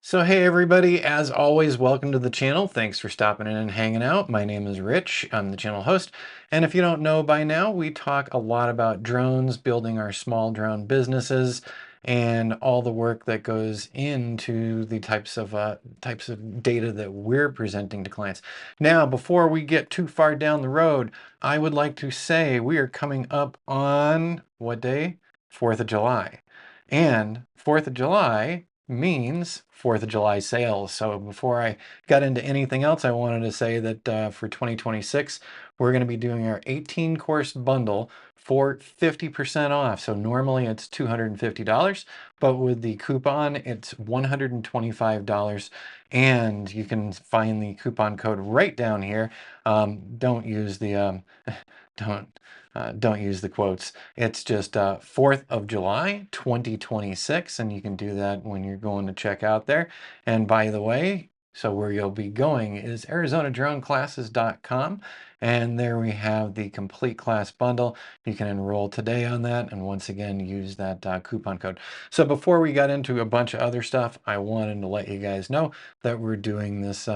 So hey everybody, as always, welcome to the channel. Thanks for stopping in and hanging out. My name is Rich, I'm the channel host. And if you don't know by now, we talk a lot about drones, building our small drone businesses, and all the work that goes into the types of data that we're presenting to clients. Now, before we get too far down the road, I would like to say we are coming up on what day? 4th of July. And 4th of July means 4th of July sales. So before I got into anything else, I wanted to say that for 2026, we're going to be doing our 18 course bundle for 50% off. So normally it's $250, but with the coupon, it's $125. And you can find the coupon code right down here. Don't use the don't use the quotes. It's just 4th of July, 2026, and you can do that when you're going to check out there. And by the way, so where you'll be going is ArizonaDroneClasses.com, and there we have the complete class bundle. You can enroll today on that, and once again, use that coupon code. So before we got into a bunch of other stuff, I wanted to let you guys know that we're doing this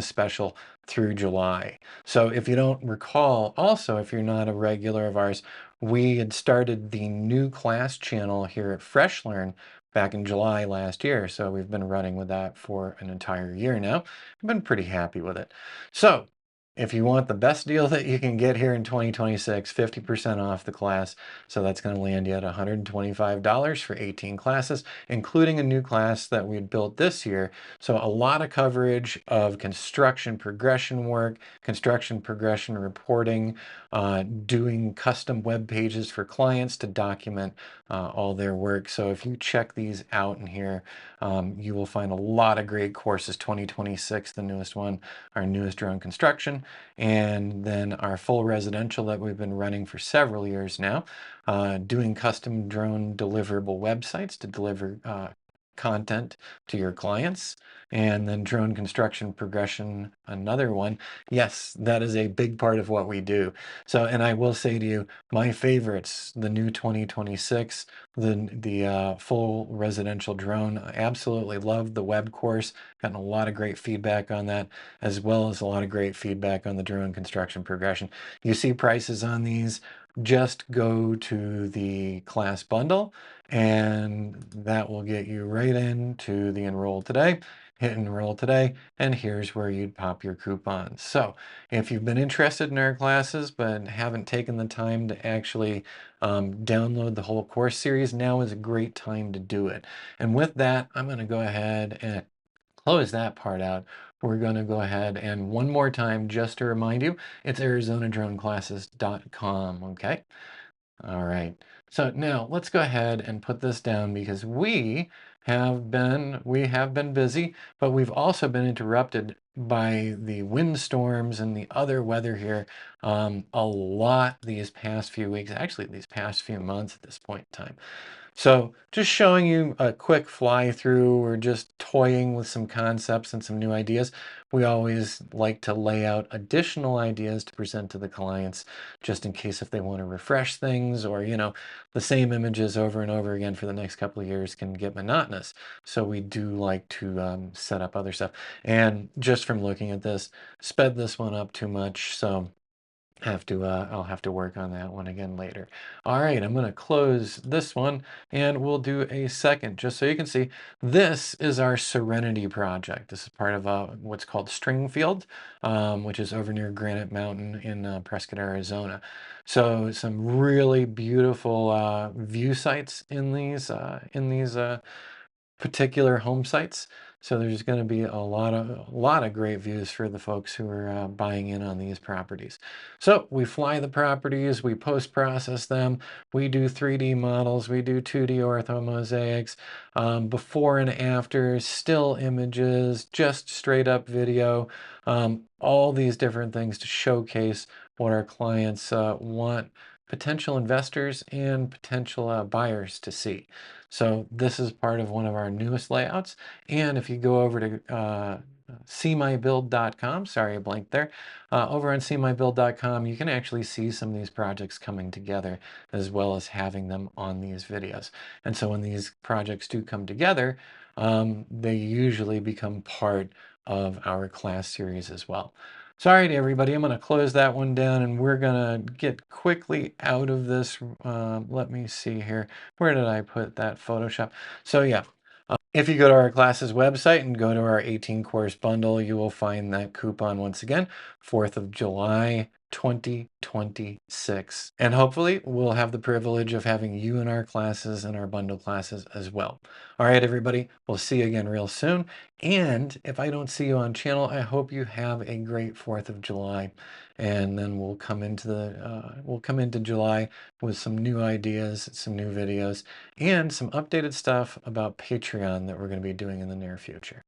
special through July. So if you don't recall, also, if you're not a regular of ours, we had started the new class channel here at FreshLearn back in July last year. So we've been running with that for an entire year now. I've been pretty happy with it. So if you want the best deal that you can get here in 2026, 50% off the class. So that's going to land you at $125 for 18 classes, including a new class that we had built this year. So a lot of coverage of construction progression work, construction progression reporting, doing custom web pages for clients to document all their work. So if you check these out in here, you will find a lot of great courses. 2026, the newest one, our newest drone construction, and then our full residential that we've been running for several years now, doing custom drone deliverable websites to deliver content to your clients, and then drone construction progression, another one. Yes, that is a big part of what we do. So, and I will say to you, my favorites, the new 2026, the full residential drone. I absolutely loved the web course, gotten a lot of great feedback on that, as well as a lot of great feedback on the drone construction progression. You see prices on these, just go to the class bundle, and that will get you right into the enroll today. Hit enroll today, and here's where you'd pop your coupons. So if you've been interested in our classes but haven't taken the time to actually download the whole course series, now is a great time to do it. And with that, I'm going to go ahead and close that part out. We're going to go ahead and one more time, just to remind you, it's ArizonaDroneClasses.com, okay? All right. So now let's go ahead and put this down because we have been busy, but we've also been interrupted by the windstorms and the other weather here a lot these past few weeks, actually these past few months at this point in time. So just showing you a quick fly through or just toying with some concepts and some new ideas. We always like to lay out additional ideas to present to the clients just in case if they want to refresh things, or, the same images over and over again for the next couple of years can get monotonous. So we do like to set up other stuff. And just from looking at this, sped this one up too much. So I'll have to work on that one again later. All right, I'm going to close this one and we'll do a second just so you can see. This is our Serenity project. This is part of what's called Stringfield, which is over near Granite Mountain in Prescott, Arizona. So some really beautiful view sites in these particular home sites. So there's going to be a lot of great views for the folks who are buying in on these properties. So we fly the properties, we post-process them, we do 3D models, we do 2D orthomosaics, before and after, still images, just straight up video, all these different things to showcase what our clients want potential investors and potential buyers to see. So this is part of one of our newest layouts. And if you go over to seemybuild.com, sorry, I blanked there. Over on seemybuild.com, you can actually see some of these projects coming together as well as having them on these videos. And so when these projects do come together, they usually become part of our class series as well. Sorry to everybody, I'm going to close that one down and we're going to get quickly out of this. Let me see here. Where did I put that Photoshop? So yeah, if you go to our classes website and go to our 18 course bundle, you will find that coupon once again, 4th of July, 2026. And hopefully we'll have the privilege of having you in our classes and our bundle classes as well. All right, everybody, we'll see you again real soon. And if I don't see you on channel, I hope you have a great 4th of July. And then we'll come into July with some new ideas, some new videos, and some updated stuff about Patreon that we're going to be doing in the near future.